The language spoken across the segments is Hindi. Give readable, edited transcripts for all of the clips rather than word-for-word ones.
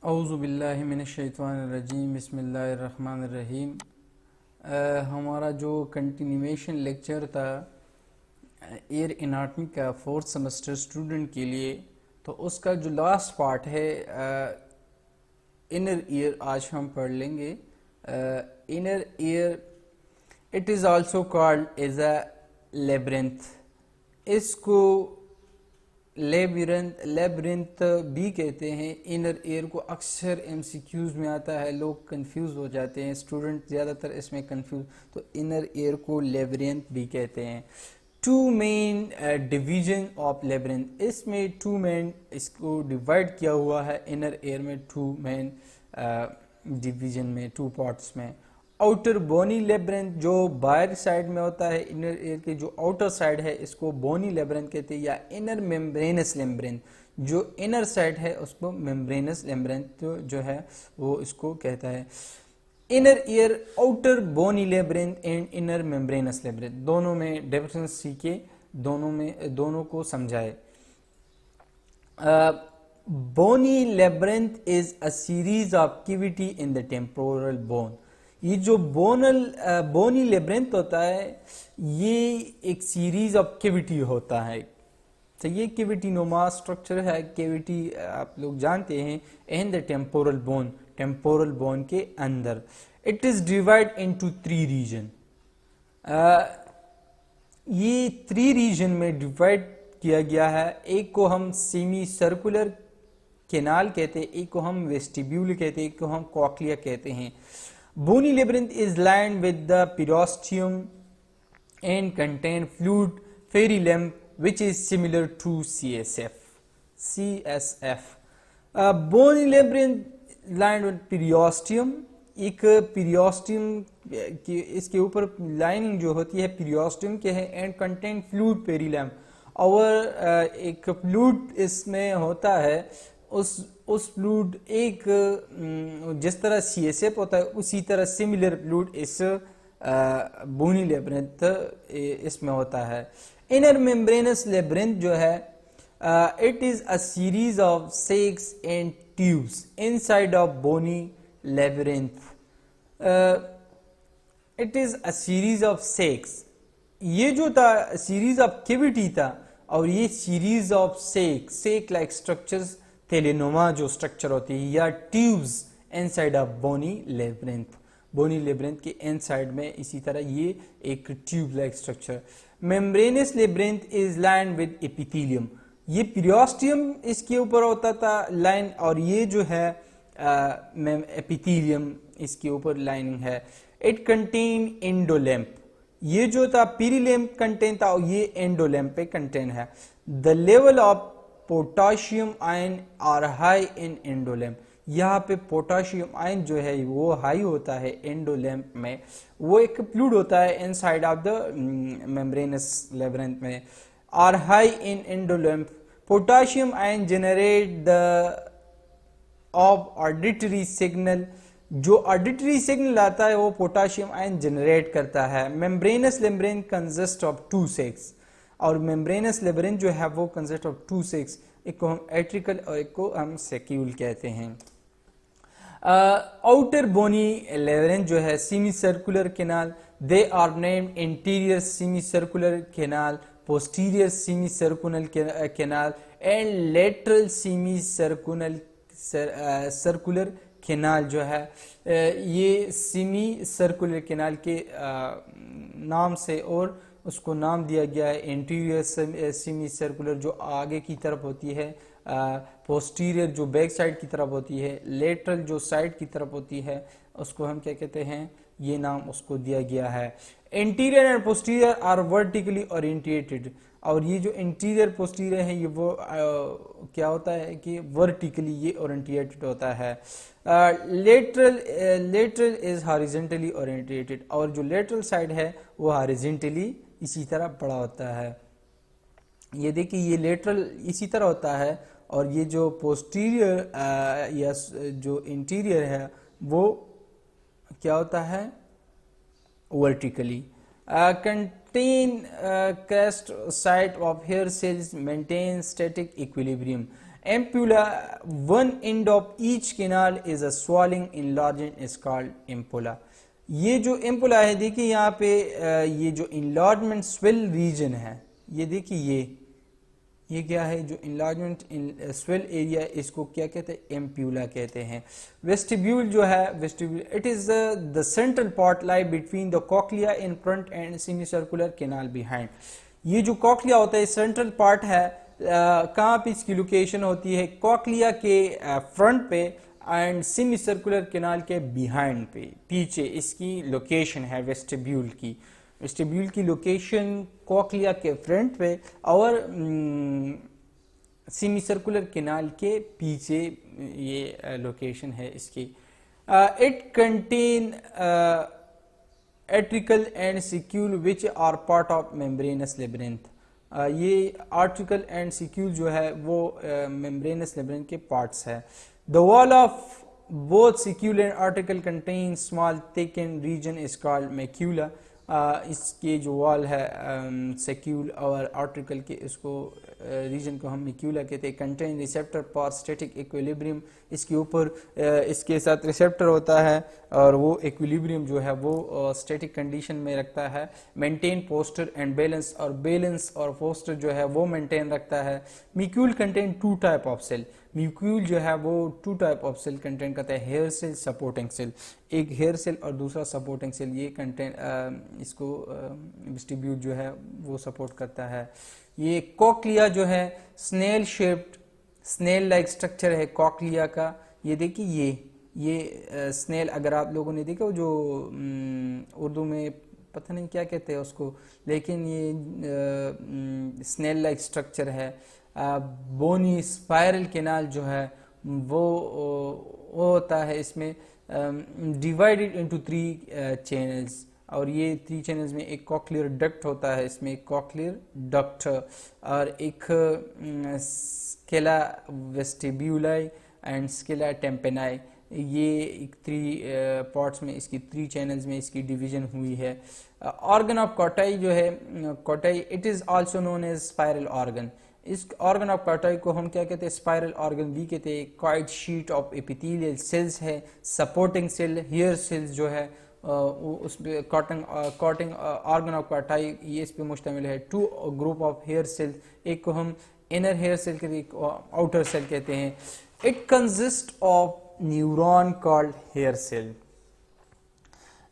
औज़ु बिल्लाहि मिनश्शैतानिर्रजीम बिस्मिल्लाहिर्रहमानिर्रहीम। हमारा जो कंटिन्यूएशन लेक्चर था एयर एनाटॉमी का फोर्थ सेमेस्टर स्टूडेंट के लिए, तो उसका जो लास्ट पार्ट है इनर ईयर, आज हम पढ़ लेंगे। Inner ear it is also called as a labyrinth. इसको लेब्रिंथ भी कहते हैं। इनर ईयर को अक्सर एमसीक्यूज में आता है, लोग कंफ्यूज हो जाते हैं, स्टूडेंट ज़्यादातर इसमें कंफ्यूज। तो इनर ईयर को लेब्रिंथ भी कहते हैं। Two main division of labyrinth, इसमें टू मेन इसको डिवाइड किया हुआ है इनर ईयर में, टू मेन डिवीजन में, टू पार्ट्स में। आउटर बोनी लेब्रिंथ जो बाहर साइड में होता है, इनर ईयर के जो आउटर साइड है इसको बोनी लेब्रिंथ कहते हैं, या इनर मेम्ब्रेनस लेब्रिंथ जो इनर साइड है उसको मेम्ब्रेनस लेब्रिंथ जो है वो इसको कहता है। Inner ear, outer bony labyrinth and inner membranous labyrinth, दोनों में डिफरेंस सीखे, दोनों को समझाए। Bony labyrinth is a series of cavity in the temporal bone. ये जो बोनी लेब्रिंथ होता है ये एक सीरीज ऑफ कैविटी होता है। तो ये कैविटी नुमा स्ट्रक्चर है। कैविटी आप लोग जानते हैं इन द टेम्पोरल बोन के अंदर। It is divide into 3 region. ये 3 रीजन में डिवाइड किया गया है। एक को हम सेमी सर्कुलर केनाल कहते हैं, एक को हम वेस्टिब्यूल कहते हैं, एक को हम कॉक्लिया कहते हैं। Bony labyrinth is lined with the periosteum and contain fluid perilymph which is similar to CSF. Bony labyrinth lined with periosteum, एक periosteum की इसके ऊपर लाइनिंग जो होती है periosteum के है, and contain fluid perilymph, और एक फ्लूइड इसमें होता है। उस फ्लूइड एक जिस तरह CSF होता है उसी तरह सिमिलर फ्लूइड इस बोनी लेब्रिंथ इसमें होता है। इनर मेम्ब्रेनस लेब्रिंथ जो है it is a series of sacs and tubes inside of bony labyrinth. It is a series of sacs, ये जो था सीरीज ऑफ कैविटी था, और ये series of sac like structures, थैलेनोमा जो स्ट्रक्चर होती है, या tubes inside of bony labyrinth के इनसाइड में इसी तरह ये एक tube like structure. Membranous labyrinth is lined with epithelium, ये पीरियोस्टियम इसके ऊपर होता था लाइन, और ये जो है एपिथेलियम इसके ऊपर लाइनिंग है। इट कंटेन एंडोलैम्प, ये जो था पीरिलैम्प कंटेन था और ये एंडोलैम्प पे कंटेन है। The level of potassium ion are high in endolymph, यहाँ पे पोटाशियम आयन जो है वो हाई होता है एंडोलैम्प में। वो एक फ्लूइड होता है inside of the membranous labyrinth में। Are high in endolymph, potassium ion generate the of auditory signal, जो ऑडिटरी सिग्नल आता है वो पोटाशियम आयन जनरेट करता है। Membranous labyrinth consist of 2 sacs, और मेम्ब्रेनस लेब्रिंथ जो है वो कंसिस्ट ऑफ 2 सेक्स, एक को हम एट्रिकल और एक को हम सेक्यूल कहते हैं। आउटर बोनी लेब्रिंथ जो है semicircular canal, they are named interior semicircular canal, posterior semicircular canal and lateral semicircular canal जो है ये सेमी सर्कुलर केनाल के नाम से, और उसको नाम दिया गया है इंटीरियर सेमी सर्कुलर जो आगे की तरफ होती है, पोस्टीरियर जो बैक साइड की तरफ होती है, लेटरल जो साइड की तरफ होती है उसको हम क्या कहते हैं, ये नाम उसको दिया गया है। Interior and posterior are vertically orientated, और ये जो इंटीरियर पोस्टीरियर है ये वो क्या होता है कि वर्टिकली ये ओरिएंटेटेड होता है। लेटरल इज हॉरिजॉन्टली ओरिएंटेटेड, और जो लेटरल साइड है वो हॉरिजॉन्टली इसी तरह बड़ा होता है। ये देखिए ये लेटरल इसी तरह होता है, और ये जो पोस्टीरियर या जो इंटीरियर है वो क्या होता है, vertically. contain crest site of hair cells maintain static equilibrium, ampulla, one end of each canal is a swelling enlargement is called ampulla. ये जो एम्पुला है देखिए यहाँ पे ये जो इनलार्जमेंट स्वेल रीजन है, ये देखिए ये क्या है, जो इनलार्जमेंट स्वेल एरिया, इसको क्या कहते हैं, एम्प्यूला कहते हैं। वेस्टिब्यूल जो है, vestibule it is the central part lie between the cochlea in front end semi circular canal behind. ये जो कॉक्लिया होता है सेंट्रल पार्ट है, कहाँ पे इसकी लोकेशन होती है, कॉक्लिया के फ्रंट पे एंड सेमी सर्कुलर कैनाल के बिहाइंड पे, पीछे इसकी लोकेशन है वेस्टिब्यूल की। वेस्टिब्यूल की लोकेशन कॉक्लिया के फ्रंट पे और सेमी सर्कुलर कैनाल के पीछे ये लोकेशन है इसकी। It contain utricle and saccule which are part of membranous labyrinth. ये आर्टिकल एंड सिक्यूल जो है वो मेम्ब्रेनस लेब्रिंथ के पार्ट्स है। The wall of both saccule and utricle contain small thicken region is called macula. इसके जो वॉल है सेक्यूल और आर्टिकल के, इसको रीजन को हम मैक्यूला कहते हैं। Contain receptor for static equilibrium, इसके ऊपर इसके साथ रिसेप्टर होता है और वो इक्विलिब्रियम जो है वो स्टैटिक कंडीशन में रखता है। मेंटेन पोस्टर एंड बैलेंस, और बैलेंस और पोस्टर जो है वो मेंटेन रखता है। Macule contain two type of cell, macule जो है वो two type of cell contain करता है, हेयर सेल, सपोर्टिंग सेल। एक हेयर सेल और दूसरा सपोर्टिंग सेल, ये कंटेन इसको वेस्टिब्यूल जो है वो सपोर्ट करता है। ये कॉक्लिया जो है snail shaped, snail like structure है कॉक्लिया का। ये देखिए ये स्नेल, अगर आप लोगों ने देखा जो उर्दू में पता नहीं क्या कहते हैं उसको, लेकिन ये स्नेल लाइक स्ट्रक्चर है। बोनी स्पाइरल कैनाल जो है वो होता है इसमें, डिवाइडेड इनटू 3 चैनल्स, और ये 3 चैनल्स में एक कॉक्लियर डक्ट होता है, इसमें एक कॉक्लियर डक्ट और एक स्केला वेस्टिब्यूलाई एंड स्केला टेम्पेनाई, ये 3 पार्ट्स में इसकी 3 चैनल्स में इसकी डिवीजन हुई है। ऑर्गन ऑफ कॉटाई जो है, Corti it is also known as spiral organ. इस ऑर्गन ऑफ कॉटाई को हम क्या कहते हैं, स्पाइरल ऑर्गन भी कहते हैं। Quite sheet of epithelial cells है, सपोर्टिंग सेल, हेयर सेल्स जो है उस पे कॉटिंग ऑर्गन ऑफ कॉटाई ये इस पे मुश्तमिल है। 2 ग्रुप ऑफ हेयर सेल्स, एक को हम इनर हेयर सेल कहते हैं, आउटर सेल कहते हैं। It consist of neuron called hair cell.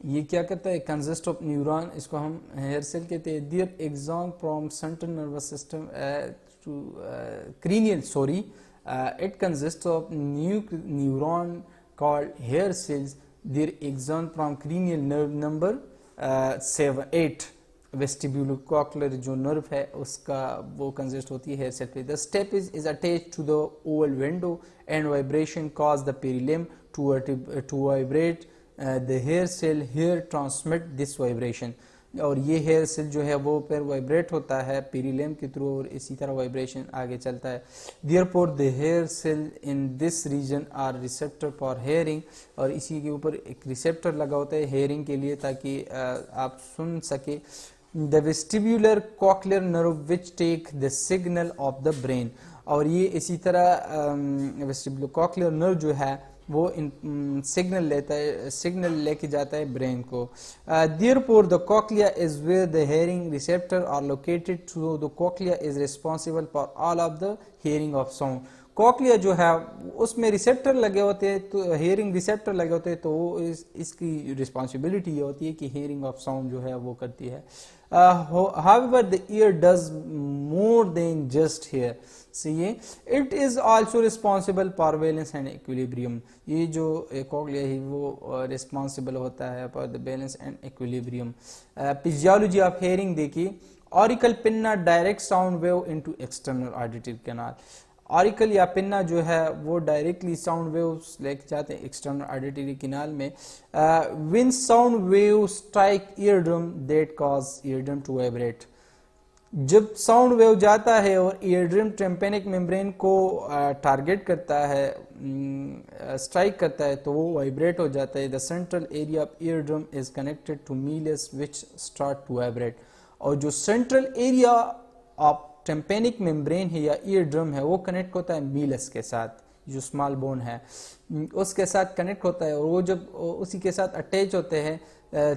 ये क्या करता है, कंसिस्ट ऑफ न्यूरॉन, इसको हम हेयर सेल कहते हैं। Their axon from central nervous system to cranial, sorry, it consist of neuron called hair cells. Their axon from cranial nerve number 7-8। Vestibulocochlear जो नर्व है उसका वो कंसिस्ट होती है हेयर सेल पे। The stapes is attached to the oval window and vibration cause the perilymph to vibrate the hair cell, hair transmit this vibration. और ये हेयर सेल जो है वो फिर वाइब्रेट होता है पेरिलिम्ब के थ्रू और इसी तरह वाइब्रेशन आगे चलता है। Therefore the hair cell in this region are receptor for hearing, और इसी के ऊपर एक रिसेप्टर लगा होता है हेयरिंग के लिए ताकि आप सुन सके। The vestibular cochlear nerve which take the signal of the brain, और ये इसी तरह वेस्टिब्यूलर कॉक्लियर नर्व जो है वो सिग्नल लेता है, सिग्नल लेके जाता है ब्रेन को। Therefore the cochlea is where the hearing receptor are located, so the cochlea is responsible for all of the hearing of sound. Cochlea जो है उसमें रिसेप्टर लगे होते हैं, तो हेयरिंग रिसेप्टर लगे होते हैं, तो वो इसकी रिस्पॉन्सिबिलिटी ये होती है कि हेयरिंग ऑफ साउंड जो है वो करती है। However the ear does more than just hear, ये it is also responsible for balance and equilibrium. ये जो कॉक्लिया है वो रिस्पॉन्सिबल होता है for the balance and equilibrium. Physiology of hearing देखिए, auricle pinna direct sound wave into external auditory canal. Auricle या पिन्ना जो है वो डायरेक्टली साउंड वेव्स लेके जाते हैं एक्सटर्नल ऑडिटरी कैनाल में। When sound wave strike eardrum that cause eardrum to vibrate, जब साउंड वेव जाता है और ईयरड्रम टिम्पैनिक मेम्ब्रेन को टारगेट करता है, स्ट्राइक करता है, तो वो वाइब्रेट हो जाता है। The central area of eardrum is connected to malleus which start to vibrate, और जो central area of tympanic membrane है या ईयर ड्रम है वो कनेक्ट होता है मीलस के साथ, जो स्मॉल बोन है उसके साथ कनेक्ट होता है, और वो जब उसी के साथ अटैच होते हैं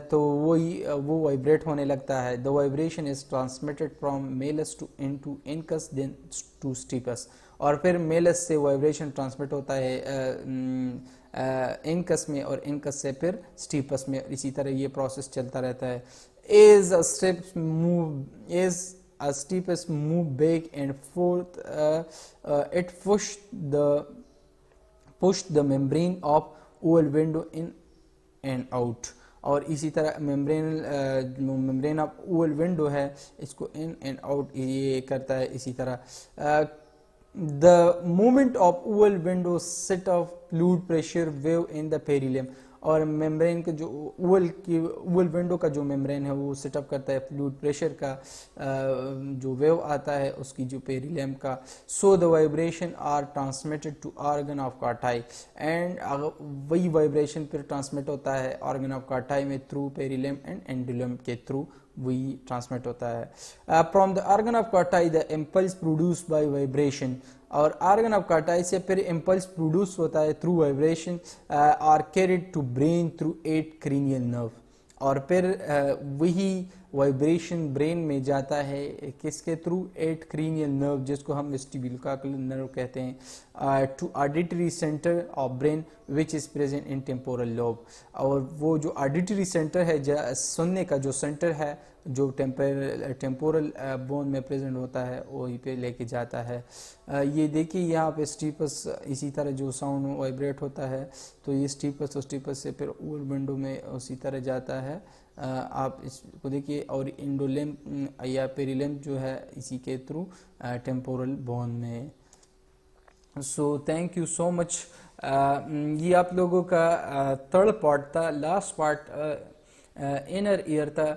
तो वो वाइब्रेट होने लगता है। The vibration is transmitted from malleus to incus then to stapes, और फिर मेलस से वाइब्रेशन ट्रांसमिट होता है इनकस में, और इनकस से फिर स्टीपस में, इसी तरह ये प्रोसेस चलता रहता है। As a steepest move back and forth, it pushed the membrane of oval window in and out, और इसी तरह मेम्ब्रेन ऑफ ओवल विंडो है इसको इन एंड आउट ये करता है। इसी तरह the movement of oval window set of fluid pressure wave in the perilymph, और मेम्ब्रेन के जो ओवल विंडो का जो मेम्ब्रेन है वो सेटअप करता है फ्लूइड प्रेशर का जो वेव आता है उसकी जो पेरिलियम का। So the vibration are transmitted to organ of Corti, and वही वाइब्रेशन फिर ट्रांसमिट होता है ऑर्गन ऑफ कार्टाई में थ्रू पेरिलियम एंड एंडुलम के थ्रू वही ट्रांसमिट होता है। From the organ of Corti the impulse produce by vibration, और ऑर्गन ऑफ कार्टाई से फिर इम्पल्स प्रोड्यूस होता है through vibration, are carried to brain through 8 cranial nerve, और फिर वही वाइब्रेशन ब्रेन में जाता है किसके थ्रू 8 क्रीनियल नर्व जिसको हम वेस्टिब्युलर नर्व कहते हैं, to auditory centre of brain which is present in temporal lobe, और वो जो ऑडिटरी सेंटर है सुनने का जो सेंटर है जो टेम्पोरल बोन में प्रेजेंट होता है वहीं पे लेके जाता है। ये देखिए यहाँ पे स्टीपस, इसी तरह जो साउंड वाइब्रेट होता है तो ये स्टीपस से फिर ओवल विंडो में उसी तरह जाता है। आप इसको देखिए, और इंडोलिम या पेरिलिम जो है इसी के थ्रू टेम्पोरल बोन में। So thank you so much. ये आप लोगों का थर्ड पार्ट था। लास्ट पार्ट इनर ईयर था,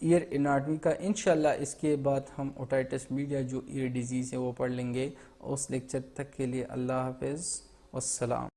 ईयर एनाटमी का। इंशाल्लाह इसके बाद हम ओटाइटिस मीडिया जो ईयर डिजीज़ है वो पढ़ लेंगे। उस लेक्चर तक के लिए अल्लाह हाफिज़, वस्सलाम।